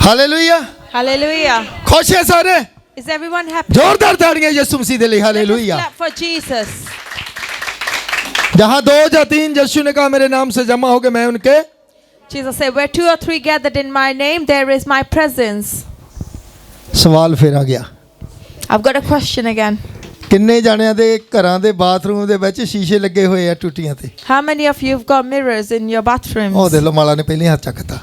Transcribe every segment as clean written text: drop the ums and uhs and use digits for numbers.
Hallelujah, Hallelujah. खुश है सारे? Is everyone happy? जोरदार तालियां यीशु मसीह के लिए। Let us hallelujah. clap for Jesus. जहां दो या तीन यीशु ने कहा मेरे नाम से जमा होगे मैं उनके। Jesus said, where two or three gathered in my name, there is my presence. सवाल फिर आ गया, I've got a question again. किन्ने जाणिਆਂ ਦੇ ਘਰਾਂ ਦੇ ਬਾਥਰੂਮ ਦੇ ਵਿੱਚ ਸ਼ੀਸ਼ੇ ਲੱਗੇ ਹੋਏ ਆ ਟੁੱਟੀਆਂ ਤੇ? How many of you have got mirrors in your bathrooms? ਉਹ ਦੇ ਲੋ ਮਾਲਾ ਨੇ ਪਹਿਲੇ ਹੱਥ ਚੱਕਤਾ।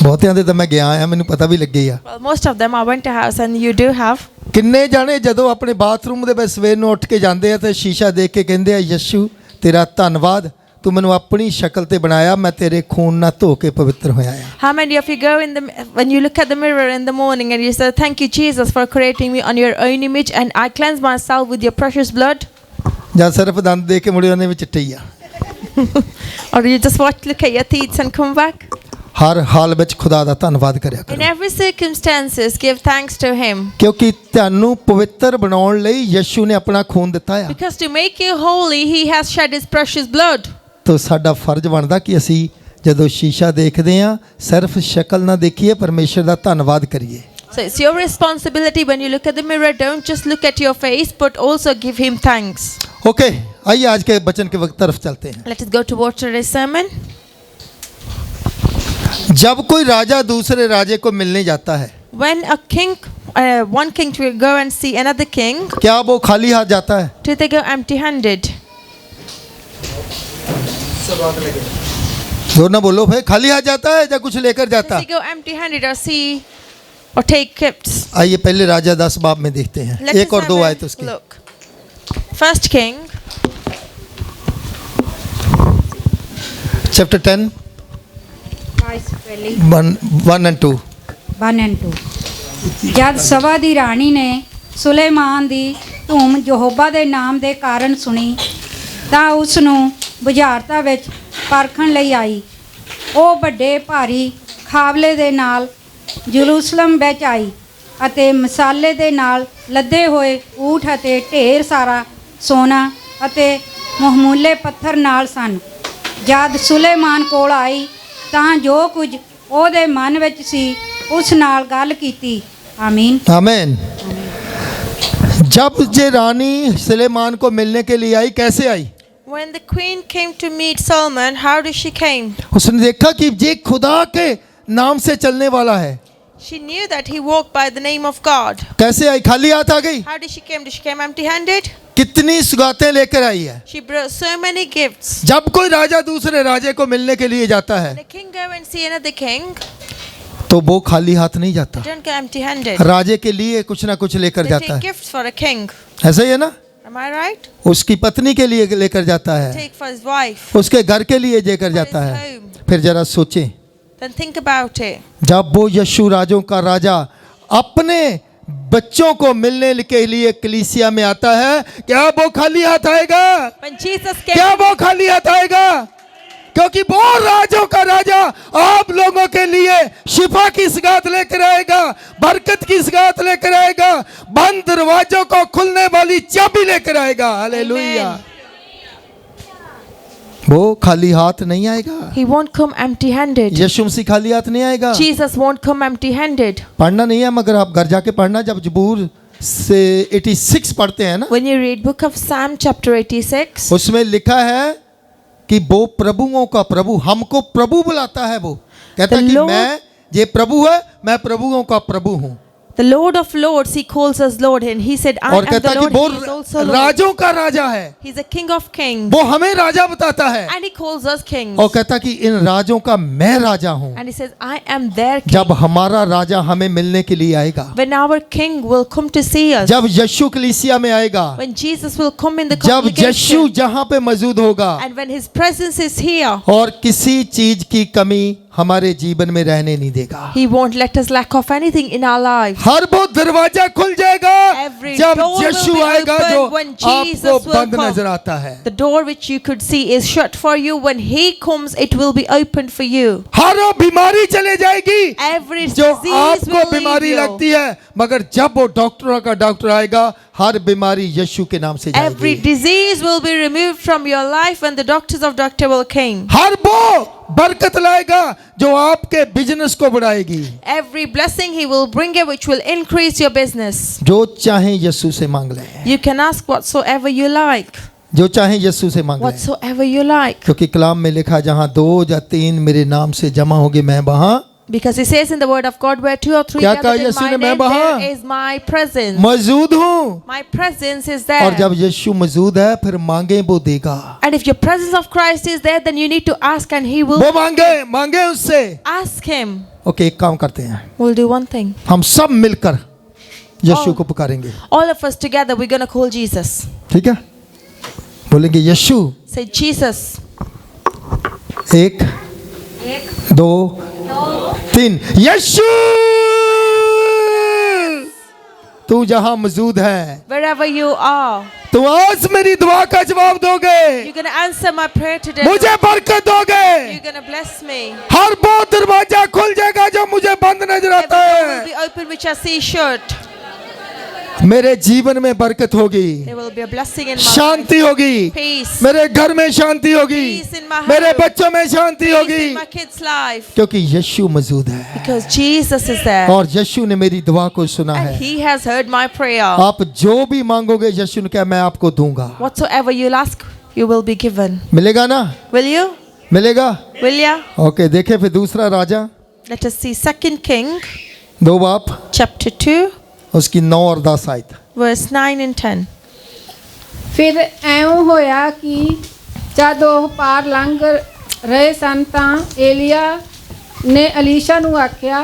ਬਹੁਤਿਆਂ ਦੇ ਤਾਂ ਮੈਂ ਗਿਆ ਆ, ਮੈਨੂੰ ਪਤਾ ਵੀ ਲੱਗੇ ਆ। Well, most of them I went to house and you do have. ਕਿੰਨੇ ਜਾਣੇ ਜਦੋਂ ਆਪਣੇ ਬਾਥਰੂਮ ਦੇ ਵਿੱਚ ਸਵੇਰ ਨੂੰ ਉੱਠ ਕੇ ਜਾਂਦੇ ਆ ਤੇ ਸ਼ੀਸ਼ਾ ਦੇਖ ਕੇ ਕਹਿੰਦੇ ਆ ਯਿਸੂ ਤੇਰਾ ਧੰਨਵਾਦ, ਤੂੰ ਮੈਨੂੰ ਆਪਣੀ ਸ਼ਕਲ ਤੇ ਬਣਾਇਆ, ਮੈਂ ਤੇਰੇ ਖੂਨ ਨਾਲ ਧੋ ਕੇ ਪਵਿੱਤਰ ਹੋਇਆ ਆ। How many of you go in the when you look at the mirror in the morning and you say thank you Jesus for creating me on your own image and I cleanse myself with your precious blood? ਜਾਂ ਸਿਰਫ ਦੰਦ ਦੇਖ ਕੇ ਮੁੜੇ ਉਹਨੇ ਵਿੱਚ ਚਿੱਟੇ ਹੀ ਆ। Or you just look at your teeth and come back? ਹਰ ਹਾਲ ਵਿੱਚ ਖੁਦਾ ਦਾ ਧੰਨਵਾਦ ਕਰਿਆ In ਕਰੋ, every circumstances give thanks to him. ਕਿਉਂਕਿ ਤੁਹਾਨੂੰ ਪਵਿੱਤਰ ਬਣਾਉਣ ਲਈ ਯਿਸੂ ਨੇ ਆਪਣਾ ਖੂਨ ਦਿੱਤਾ ਆ। Because to make you holy he has shed his precious blood. ਤੋ ਸਾਡਾ ਫਰਜ਼ ਬਣਦਾ ਕਿ ਅਸੀਂ ਜਦੋਂ ਸ਼ੀਸ਼ਾ ਦੇਖਦੇ ਆ ਸਿਰਫ ਸ਼ਕਲ ਨਾ ਦੇਖੀਏ, ਪਰਮੇਸ਼ਰ ਦਾ ਧੰਨਵਾਦ ਕਰੀਏ। So it's your responsibility when you look at the mirror, don't just look at your face but also give him thanks. Okay, आइए आज के वचन के वक्त तरफ चलते हैं। Let us go towards today's sermon. जब कोई राजा दूसरे राजे को मिलने जाता है, When a king, one king will go and see another king, क्या वो खाली हाथ जाता है? do they go empty-handed? जोर ना बोलो भाई, खाली हाथ जाता है या कुछ लेकर जाता? Does he go empty-handed or see or take gifts? आइए पहले राजा 10 बाब में देखते हैं, Let एक us और have दो a आए तो उसके। look. First King, chapter 10 1 and 2। 1 and 2। ਜਦ ਸਭਾ ਦੀ ਰਾਣੀ ਨੇ ਸੁਲੇਮਾਨ ਦੀ ਧੂਮ ਯਹੋਵਾ ਦੇ ਨਾਮ ਦੇ ਕਾਰਨ ਸੁਣੀ ਤਾਂ ਉਸ ਨੂੰ ਬੁਝਾਰਤਾਂ ਵਿੱਚ ਪਰਖਣ ਲਈ ਆਈ। ਉਹ ਵੱਡੇ ਭਾਰੀ ਖਾਵਲੇ ਦੇ ਨਾਲ ਜਰੂਸਲਮ ਵਿੱਚ ਆਈ ਅਤੇ ਮਸਾਲੇ ਦੇ ਨਾਲ ਲੱਦੇ ਹੋਏ ਊਠ ਅਤੇ ਢੇਰ ਸਾਰਾ ਸੋਨਾ ਅਤੇ ਮਹਮੂਲੇ ਪੱਥਰ ਨਾਲ ਸਨ। ਜਦ ਸੁਲੇਮਾਨ ਕੋਲ ਆਈ ਤਾਂ ਜੋ ਕੁਝ ਉਹਦੇ ਮਨ ਵਿੱਚ ਸੀ ਉਸ ਨਾਲ ਗੱਲ ਕੀਤੀ। आमीन आमीन। जब जे रानी सुलेमान को मिलने के लिए आई, कैसे आई? when the queen came to meet Solomon, how did she came? उसने देखा कि ये खुदा के नाम से चलने वाला है। She knew that he walked by the name of God. कैसे आई? खाली हाथ आ गई? How did she came? Did she came empty-handed? कितनी सुगातें लेकर आई है। She brought so many gifts. जब कोई राजा दूसरे राजे को मिलने के लिए जाता है The king go and see another king. तो वो खाली हाथ नहीं जाता, Don't go empty-handed. राजे के लिए कुछ ना कुछ लेकर They जाता take है। gifts for a king. ऐसा ही है ना? Am I right? उसकी पत्नी के लिए लेकर जाता है, Take for his wife. उसके घर के लिए लेकर जाता his है। home. फिर जरा सोचें, Then think about it. जब वो यशु राजों का राजा अपने बच्चों को मिलने के लिए कलीसिया में आता है, क्या वो खाली हाथ आएगा? When Jesus came, क्या वो खाली हाथ आएगा? क्योंकि वो राजों का राजा आप लोगों के लिए शिफा की सगात लेकर आएगा, बरकत की सगात लेकर आएगा, बंद दरवाजों को खुलने वाली चाबी लेकर आएगा। हालेलुया। वो खाली हाथ नहीं आएगा। he won't come empty-handed. यीशु मसीह खाली हाथ नहीं आएगा। Jesus won't come empty-handed. पढ़ना नहीं है मगर आप घर जाके पढ़ना, जब जबूर से 86 पढ़ते हैं ना, When you read book of Psalm chapter 86, उसमें लिखा है कि वो प्रभुओं का प्रभु, हमको प्रभु बुलाता है। वो कहता है कि मैं ये प्रभु है, मैं प्रभुओं का प्रभु हूँ। the Lord of Lords, he calls us Lord, and he said, I और am कहता the है कि Lord, he is वो also Lord. राजों का राजा है, He's a king of kings, वो हमें राजा बताता है। and he calls us kings. और कहता है कि इन राजों का मैं राजा हूँ। And he says, I am their king. जब हमारा राजा हमें मिलने के लिए आएगा, When our king will come to see us, जब यीशु कलीसिया में आएगा, when Jesus will come in the जब यीशु congregation, जहाँ पे मौजूद होगा and when his presence is here, और किसी चीज की कमी हमारे जीवन में रहने नहीं देगा। he won't let us lack of anything in our lives. हर वो दरवाजा खुल जाएगा Every जब door will यीशु be आएगा, opened जो when Jesus आपको will बंद come. नजर आता है। The door which you could see is shut for you. When he comes, it will be opened for you. हर वो बीमारी चले जाएगी Every जो disease आपको will leave बीमारी you. लगती है, मगर जब वो डॉक्टरों का डॉक्टर आएगा, हर बीमारी यीशु के नाम से Every जाएगी। disease will be removed from your life when the doctors of doctor will come. हर वो बरकत लाएगा जो आपके बिजनेस को बढ़ाएगी। Every blessing He will bring it which will increase your business. जो चाहे यीशु से मांग लें, You can ask whatsoever you like. जो चाहे यीशु से मांग लें, Whatsoever you like. क्योंकि कलाम में लिखा जहाँ 2 या 3 मेरे नाम से जमा होंगे मैं वहाँ Because He says in the word of God, where 2 or 3 क्या gathered कहा in यीशु my ने? मैं name, वहाँ there is my presence. मौजूद हूँ। My presence is और there. जब यीशु मौजूद है फिर मांगे वो देगा। And if your presence of Christ is there, then you need to ask and He will वो मांगे उससे। ask Him. ओके, एक काम करते हैं, We'll do one thing. हम सब मिलकर यीशु को पुकारेंगे। All of us together, we're going to call Jesus. ठीक है, बोलेंगे यीशु। Say, Jesus. 1 2 3 यीशु, तू जहां मौजूद है, Wherever you are, तू आज मेरी दुआ का जवाब दोगे, you're going to answer my prayer today. मुझे बरकत दोगे। You're going to bless me. हर वो दरवाजा खुल जाएगा जो मुझे बंद नजर Every आता door will है। be open which I see shut. मेरे जीवन में बरकत होगी, There will be a blessing in my life. शांति होगी, Peace. मेरे घर में शांति होगी, Peace in my मेरे home. बच्चों में शांति Peace होगी, in my kids' life. क्योंकि यीशु मौजूद है Because Jesus is there. और यीशु ने मेरी दुआ को सुना And है। He has heard my prayer. आप जो भी मांगोगे यीशु ने कहा मैं आपको दूंगा। Whatsoever you'll ask, you will be given. मिलेगा ना? Will you? मिलेगा। Will ya? ओके, देखे फिर दूसरा राजा Let us see 2 King 2 बाप chapter 2 उसकी 9 और 10 आयत। verse 9 and 10. ਫਿਰ ਐਉਂ ਹੋਇਆ ਕਿ ਜਦ ਉਹ ਪਾਰ ਲੰਘ ਰਹੇ ਸਨ ਤਾਂ ਏਲੀਆ ਨੇ ਅਲੀਸ਼ਾ ਨੂੰ ਆਖਿਆ,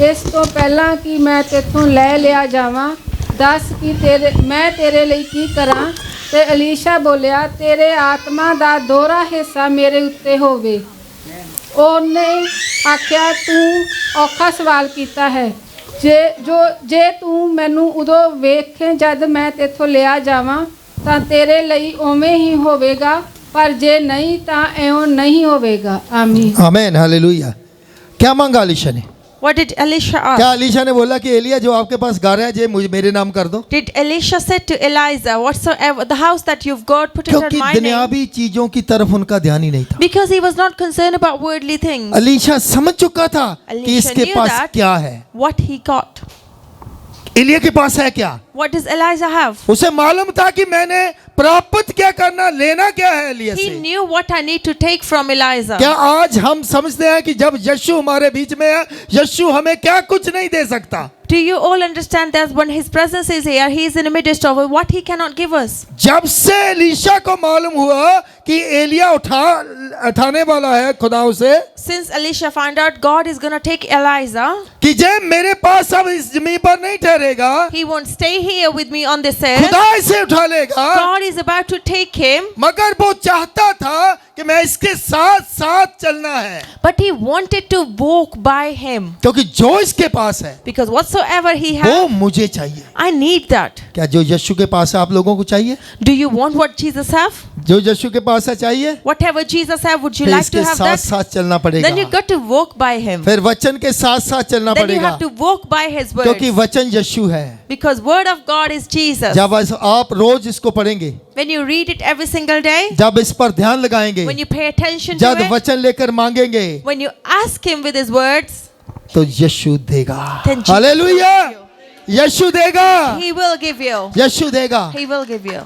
ਇਸ ਤੋਂ ਪਹਿਲਾਂ ਕਿ ਮੈਂ ਤੇਥੋਂ ਲੈ ਲਿਆ ਜਾਵਾਂ, ਦੱਸ ਕਿ ਮੈਂ ਤੇਰੇ ਲਈ ਕੀ ਕਰਾਂ। ਤੇ ਅਲੀਸ਼ਾ ਬੋਲਿਆ, ਤੇਰੇ ਆਤਮਾ ਦਾ ਦੋਹਰਾ ਹਿੱਸਾ ਮੇਰੇ ਉੱਤੇ ਹੋਵੇ। ਉਹਨੇ ਆਖਿਆ, ਤੂੰ ਔਖਾ ਸਵਾਲ ਕੀਤਾ ਹੈ। ਜੇ ਤੂੰ ਮੈਨੂੰ ਉਦੋਂ ਵੇਖੇ ਜਦ ਮੈਂ ਤੇਥੋਂ ਲਿਆ ਜਾਵਾਂ ਤਾਂ ਤੇਰੇ ਲਈ ਉਵੇਂ ਹੀ ਹੋਵੇਗਾ, ਪਰ ਜੇ ਨਹੀਂ ਤਾਂ ਐਉਂ ਨਹੀਂ ਹੋਵੇਗਾ। ਆਮੀਨ। आमीन, हालेलुया। क्या मांगा अलीशा ने? What did Elisha क्या ask? अलीशा ने बोला कि एलिया जो आपके पास घर है जे मुझे मेरे नाम कर दो? Did Elisha said to Elijah, whatsoever the house that you've got, put it क्योंकि on my name? दुनियावी चीजों की तरफ उनका ध्यान ही नहीं था। Because he was not concerned about worldly things. Alisha समझ चुका था कि Elisha इसके knew पास that. क्या है। What he got. एलिया के पास है क्या? What does Elijah have? उसे मालूम था कि मैंने प्राप्त क्या करना, लेना क्या है एलिया He से। knew what I need to take from Elijah. क्या आज हम समझते हैं कि जब यीशु हमारे बीच में है, यीशु हमें क्या कुछ नहीं दे सकता? Do you all understand that when His presence is here, He is in the midst of what He cannot give us? जब से एलीशा को मालूम हुआ कि एलिया उठाने वाला है खुदा उसे, Since Elisha found out God is going to take Elijah, कि जे मेरे पास अब इस जमीन पर नहीं ठहरेगा, he won't stay here with me on this earth. खुदा इसे उठा लेगा। God is about to take him, मगर वो चाहता था कि मैं इसके साथ साथ चलना है, but he wanted to walk by him. क्योंकि जो इसके पास है Because whatsoever he वो has, मुझे चाहिए। I need that. क्या जो यीशु के पास है आप लोगों को चाहिए? Do you want what Jesus have? जो यीशु के पास है चाहिए? Whatever Jesus have, would you फिर like इसके to have साथ that? साथ चलना Then you पड़ेगा, got to walk by him. फिर वचन के साथ साथ चलना Then you पड़ेगा, have to walk by his words. क्योंकि वचन यीशु है। Because word of God is Jesus. जब आप रोज इसको पढ़ेंगे, When you read it every single day, जब इस पर ध्यान लगाएंगे, when you pay attention to जब it, वचन लेकर मांगेंगे, when you ask him with his words, तो यीशु देगा। Then Jesus हालेलुया, यीशु देगा, he will give you. यीशु देगा। He will give you.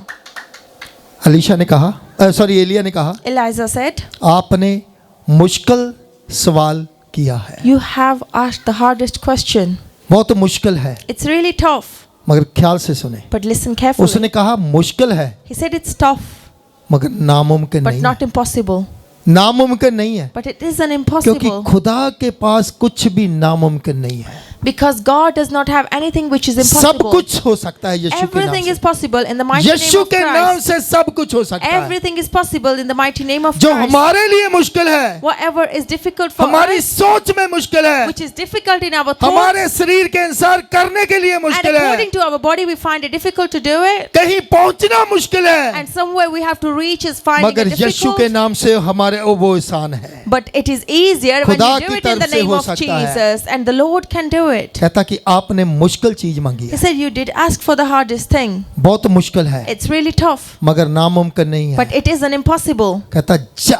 Alisha ने कहा, सॉरी एलिया ने कहा, Elijah said, आपने मुश्किल सवाल किया है, you have asked the hardest question. बहुत मुश्किल है, It's really tough. मगर ख्याल से सुने। But listen carefully. उसने कहा मुश्किल है He said it's tough, मगर नामुमकिन but नहीं not है, impossible. नामुमकिन नहीं है, But it isn't क्योंकि impossible. खुदा के पास कुछ भी नामुमकिन नहीं है। Because God does not have anything which is सब impossible. कुछ हो सकता है यीशु के नाम Everything is से। possible in the mighty name Yeshu of के नाम Christ. से सब कुछ हो सकता है। Everything is possible in the mighty name of जो Christ. हमारे लिए मुश्किल है, Whatever is difficult for हमारी us, सोच में मुश्किल है, which is difficult in our thoughts, हमारे शरीर के अनुसार करने के लिए and मुश्किल है, according to our body we find it difficult to do it, कहीं पहुंचना मुश्किल है, and somewhere we have to reach is finding मगर it यीशु के difficult. नाम से हमारे वो आसान है। But it is easier when खुदा you की do it in तरफ the से name हो of सकता है। Jesus, and the Lord can do through it. कहता कि आपने मुश्किल चीज मांगी He है, said, you did ask for the hardest thing. बहुत मुश्किल है It's really tough, मगर नामुमकिन नहीं है। but it isn't impossible. कहता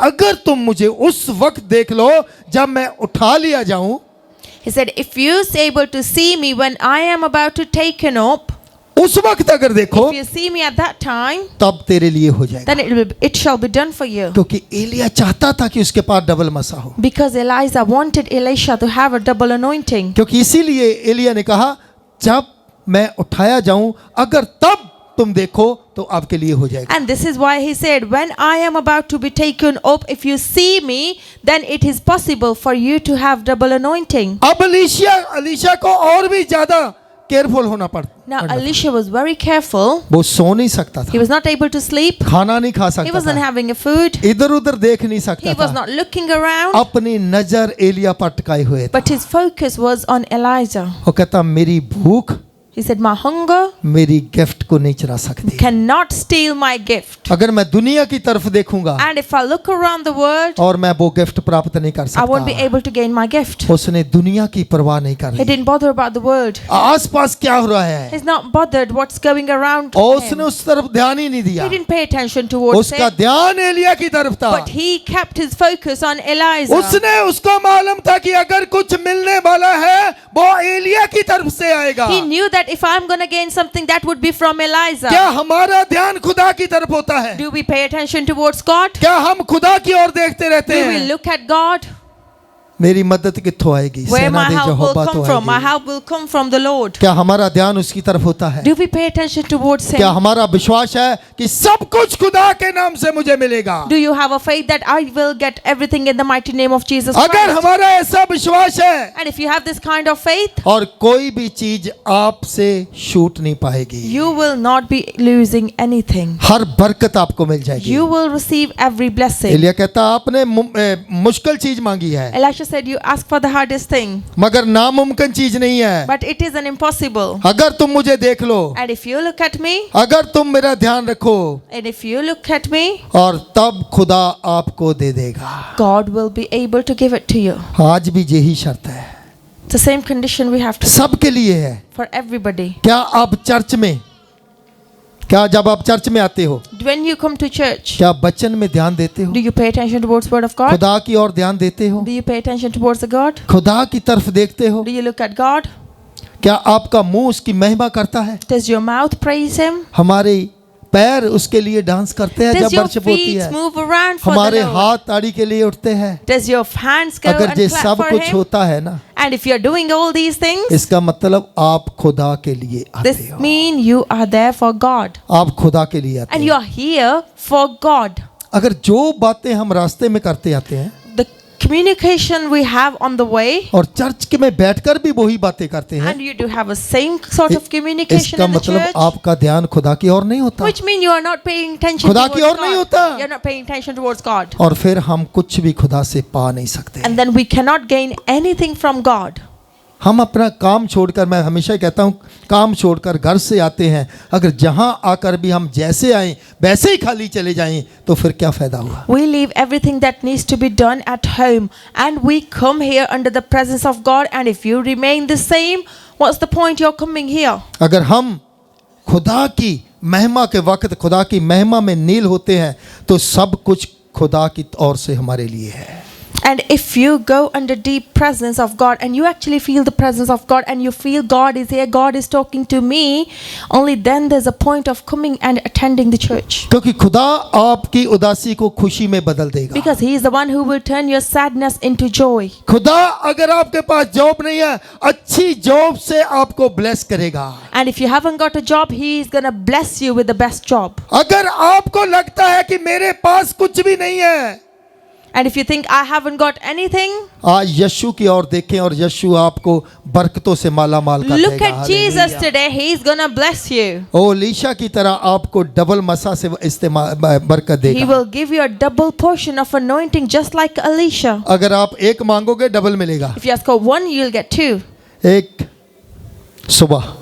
अगर तुम मुझे उस वक्त देख लो जब मैं उठा लिया जाऊं, He said, if you're able to see me when I am about to take an up, उस वक्त अगर देखो if you see me at that time, तब तेरे लिए हो जाएगा। then it shall be done for you. क्योंकि एलिया चाहता था कि उसके पास डबल मसा हो, Because Elijah wanted Elisha to have a double anointing. क्योंकि इसीलिए एलिया ने कहा जब मैं उठाया जाऊं अगर तब तुम देखो तो आपके लिए हो जाएगा। And this is why he said, when I am about to be taken up, if you see me, then it is possible for you to have double anointing. अब अलीशा को और भी ज्यादा केयरफुल होना Now पड़ता। Elisha was very careful. वो सो नहीं सकता He था, was not able to sleep. खाना नहीं खा He सकता wasn't था, having a food. इधर उधर देख नहीं He सकता was था, not looking around. अपनी नजर एलिया पर टिकाए हुए था। But his focus was on Elijah. वो कहता मेरी भूख He said, my hunger मेरी गिफ्ट को नहीं चुरा सकती। cannot steal my gift. अगर मैं दुनिया की तरफ देखूंगा And if I look around the world, और मैं वो गिफ्ट प्राप्त नहीं कर I won't be सकता। able to gain my gift. उसने दुनिया की परवाह नहीं कर He Lee, didn't bother about the world. आसपास क्या हो रहा है He's not bothered what's going around और उसने him. उस तरफ ध्यान ही नहीं He दिया, didn't pay attention towards उसका it. ध्यान एलिया की तरफ था। But he kept his focus on Elijah. उसने उसको मालूम था कि अगर कुछ मिलने वाला है वो एलिया की तरफ से आएगा। He knew that if I'm going to gain something, that would be from Elijah. क्या हमारा ध्यान खुदा की तरफ होता है? Do we pay attention towards God? क्या हम खुदा की ओर देखते रहते Do we हैं? look at God? मेरी मदद कित्थों आएगी? Where सेना my दे help will यहोवा तो come from? My आएगी। help will come from the Lord. क्या हमारा ध्यान उसकी तरफ होता है? Do we pay attention towards क्या Him? हमारा विश्वास है कि सब कुछ खुदा के नाम से मुझे मिलेगा? Do you have a faith that I will get everything in the mighty name of Jesus अगर Christ? हमारा ऐसा विश्वास है And if you have this kind of faith, और कोई भी चीज आपसे छूट नहीं पाएगी, you will not be losing anything. हर बरकत आपको मिल जाएगी। You will receive every blessing. Elia कहता आपने मुश्किल चीज मांगी है Elisha said, you ask for the hardest thing, मगर नामुमकिन चीज नहीं है। but it is an impossible. अगर तुम मुझे देख लो, And if you look at me, अगर तुम मेरा ध्यान रखो, and if you look at me, और तब खुदा आपको दे देगा। God will be able to give it to you. आज भी यही शर्त है, It's the same condition we have to सबके लिए है। for everybody. क्या आप चर्च में, क्या जब आप चर्च में आते हो When you come to church, क्या वचन में ध्यान देते हो? do you pay attention towards word of God? खुदा की ओर ध्यान देते हो? Do you pay attention towards the God? खुदा की तरफ देखते हो? Do you look at God? क्या आपका मुंह उसकी महिमा करता है? Does your mouth praise Him? हमारे पैर उसके लिए डांस करते हैं Does जब your वर्शिप होती feet है, move around for हमारे the Lord? हाथ ताड़ी के लिए उठते हैं। Does your hands go अगर and ये clap सब for कुछ Him? होता है ना, And if you're doing all these things, इसका मतलब आप खुदा के लिए आते this हो, means you are there for God. आप खुदा के लिए आते And हो। you are here for God. अगर जो बातें हम रास्ते में करते आते हैं The communication we have on the way, और चर्च के में बैठकर भी वही बातें करते हैं, and you do have a same sort of communication इसका in the मतलब church, आपका ध्यान खुदा की ओर नहीं होता, which means you are not paying attention खुदा towards की ओर नहीं God. होता। You're not paying attention towards God. और फिर हम कुछ भी खुदा से पा नहीं सकते। And then we cannot gain anything from God. हम अपना काम छोड़कर, मैं हमेशा कहता हूँ, काम छोड़कर घर से आते हैं, अगर जहाँ आकर भी हम जैसे आए वैसे ही खाली चले जाएं तो फिर क्या फ़ायदा हुआ? We leave everything that needs to be done at home and we come here under the presence of God, and if you remain the same, what's the point you're coming here? अगर हम खुदा की महिमा के वक्त खुदा की महिमा में नील होते हैं तो सब कुछ खुदा की ओर से हमारे लिए है। And if you go under deep presence of God and you actually feel the presence of God and you feel God is here, God is talking to me, only then there's a point of coming and attending the church. क्योंकि खुदा आपकी उदासी को खुशी में बदल देगा। Because He is the one who will turn your sadness into joy. खुदा अगर आपके पास जॉब नहीं है, अच्छी जॉब से आपको ब्लेस करेगा। And if you haven't got a job, He is going to bless you with the best job. अगर आपको लगता है कि मेरे पास कुछ भी नहीं है, And if you think I haven't got anything, आज यीशु की ओर देखें और यीशु आपको बरकतों से माला माल कर look देगा। at Jesus today. He's going to bless you. O Elisha की तरह आपको डबल मसा से इस्तेमाल बरकत He देगा। will give you a double portion of anointing just like Elisha. अगर आप एक मांगोगे डबल मिलेगा। If you ask for one, you'll get two. एक सुबह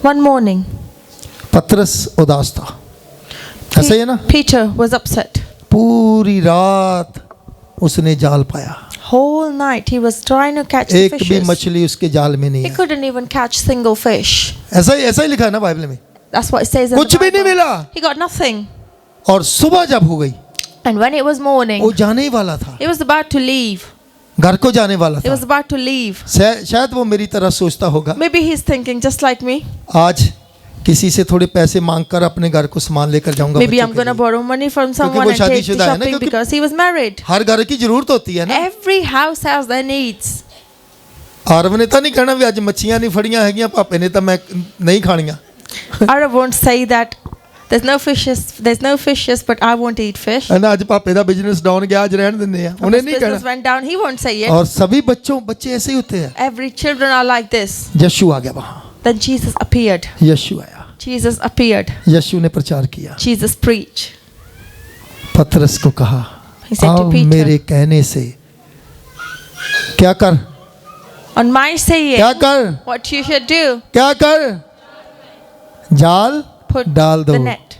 One morning, पतरस उदास था, ऐसा ही है ना? Peter was upset. पूरी रात उसने जाल पाया, Whole night he was trying to catch the एक भी fishes. मछली उसके जाल में नहीं He है। couldn't even catch single fish. ऐसा ही लिखा है ना बाइबल में। That's what it says in कुछ the भी नहीं Bible. मिला। He got nothing. और सुबह जब हो गई, And when it was morning, वो जाने ही वाला था, he was about to leave. घर को जाने वाला He was था। about to leave. शायद वो मेरी तरह सोचता होगा, Maybe he's thinking just like me. आज किसी से थोड़े पैसे मांगकर अपने घर को सामान लेकर जाऊंगा Maybe बच्चों I'm के going to लिए। borrow money from someone वो and take to शादीशुदा है ना, shopping क्योंकि- because he was married. हर घर की जरूरत होती है ना। Every house has their needs. Aarav ने तो नहीं कहना भी आज मच्छियां नहीं फड़ियां हैगियां, पापे ने तो मैं नहीं खानियां। Arav won't say that there's no fishes, but I won't eat fish. है ना, आज पापे का बिजनेस डाउन गया, आज रहने देने हैं, उन्हें His नहीं business कहना। went down, he won't say it. और सभी बच्चे ऐसे ही होते हैं। Every children are like this. यीशु आ गया वहां, Then Jesus appeared. यीशु आया, Jesus appeared. यीशु ने प्रचार किया। Jesus preached. पतरस को कहा, He said to आओ Peter, मेरे कहने से क्या कर, on my saying, क्या कर, what you should do, क्या कर, जाल put डाल दो। the net.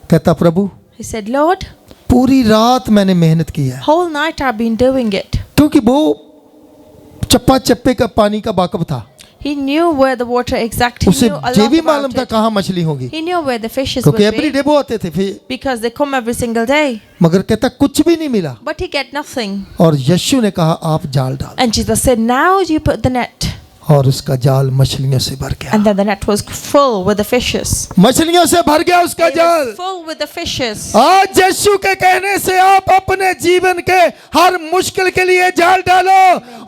कहता प्रभु He said, Lord, पूरी रात मैंने मेहनत की है, whole night I've been doing it. क्योंकि वो चप्पा चप्पे का पानी का वाकफ था। He knew where the water exact. He उसे knew a ये lot भी मालूम about था it. कहाँ मछली होगी, He knew where the fishes क्योंकि would एवरी be डे वो आते थे फिर। because they come every single day. मगर कहता कुछ भी नहीं मिला, But he get nothing. और यीशु ने कहा आप जाल डाल, And Jesus said, now you put the net. और उसका जाल मछलियों से भर गया। And then the net was full with the fishes. मछलियों से भर गया उसका It जाल। was full with the fishes. आज यीशु के कहने से आप अपने जीवन के हर मुश्किल के लिए जाल डालो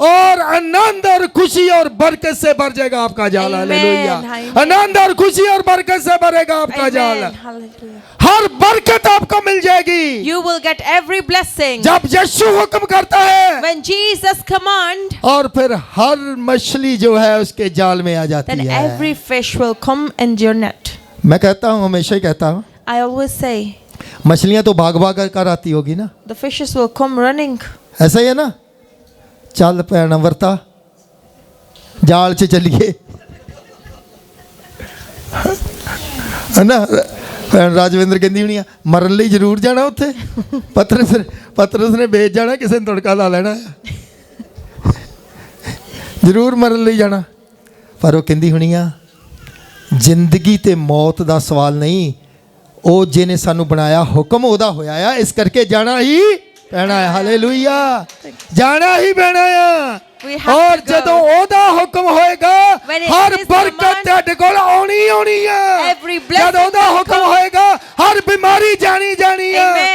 और आनंद और खुशी और बरकत से भर जाएगा आपका जाल। Amen. हालेलुया। Amen. आनंद और खुशी और बरकत से भरेगा आपका जाल। Amen. Hallelujah. हर बरकत आपको मिल जाएगी You will get every blessing. जब यीशु हुक्म करता है, When Jesus command, और फिर हर मछली जो है उसके जाल में आ जाती then है। every fish will come in your net. मैं कहता हूँ, हमेशा ही कहता हूँ, I always say, मछलियां तो भाग भाग कर आती होगी ना, the fishes will come running. ऐसा ही है ना। चल पैण वर्ता जाल च चलिए, है ना। ਭੈਣ ਰਾਜਵਿੰਦਰ ਕਹਿੰਦੀ ਹੋਣੀ ਆ ਮਰਨ ਲਈ ਜ਼ਰੂਰ ਜਾਣਾ ਉੱਥੇ। ਪਤਰਸ ਨੇ ਵੇਚ ਜਾਣਾ, ਕਿਸੇ ਨੇ ਤੜਕਾ ਲਾ ਲੈਣਾ, ਜ਼ਰੂਰ ਮਰਨ ਲਈ ਜਾਣਾ। ਪਰ ਉਹ ਕਹਿੰਦੀ ਹੋਣੀ ਆ ਜ਼ਿੰਦਗੀ ਤੇ ਮੌਤ ਦਾ ਸਵਾਲ ਨਹੀਂ, ਉਹ ਜਿਹਨੇ ਸਾਨੂੰ ਬਣਾਇਆ ਹੁਕਮ ਉਹਦਾ ਹੋਇਆ ਆ, ਇਸ ਕਰਕੇ ਜਾਣਾ ਹੀ ਪੈਣਾ ਹੈ। ਹਾਲੇਲੂਇਆ, ਜਾਣਾ ਹੀ ਪੈਣਾ ਆ। और जदों ओदा हुक्म होएगा हर बरकत तेरे कोल आउणी आउणी है। जद ओदा हुक्म होएगा हर बीमारी जानी जानी है।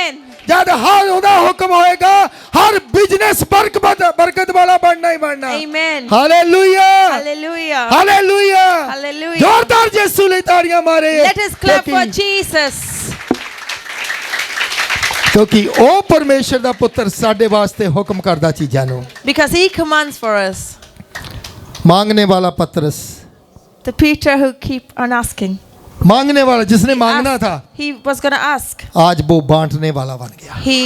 जद हर ओदा हुक्म होएगा हर बिजनेस बरकत वाला बनना ही बनना। Amen. Hallelujah, Hallelujah. Hallelujah, Hallelujah. जोरदार यीशु लिए तालियां मारे। Let us clap for Jesus. क्योंकि ओ परमेश्वर दा पुत्र साडे वास्ते हुक्म करदा चीज़ां नूं। Because he commands for us. मांगने वाला पतरस, The Peter who keep on asking. मांगने वाला जिसने मांगना था, He was going to ask. आज वो बांटने वाला बन गया। He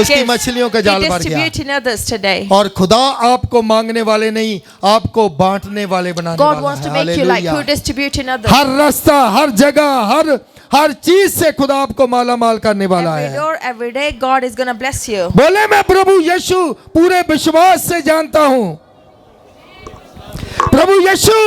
उसकी मछलियों का जाल भर गया। distributing others today. और खुदा आपको मांगने वाले नहीं, आपको बांटने वाले बनाने God वाला wants to है। make you like hallelujah. who distributing others. हर रास्ता, हर जगह, हर चीज से खुदा आपको माला माल करने वाला Every है। door, every day, God is going to bless you. बोले मैं प्रभु यीशु पूरे विश्वास से जानता हूँ, प्रभु यीशु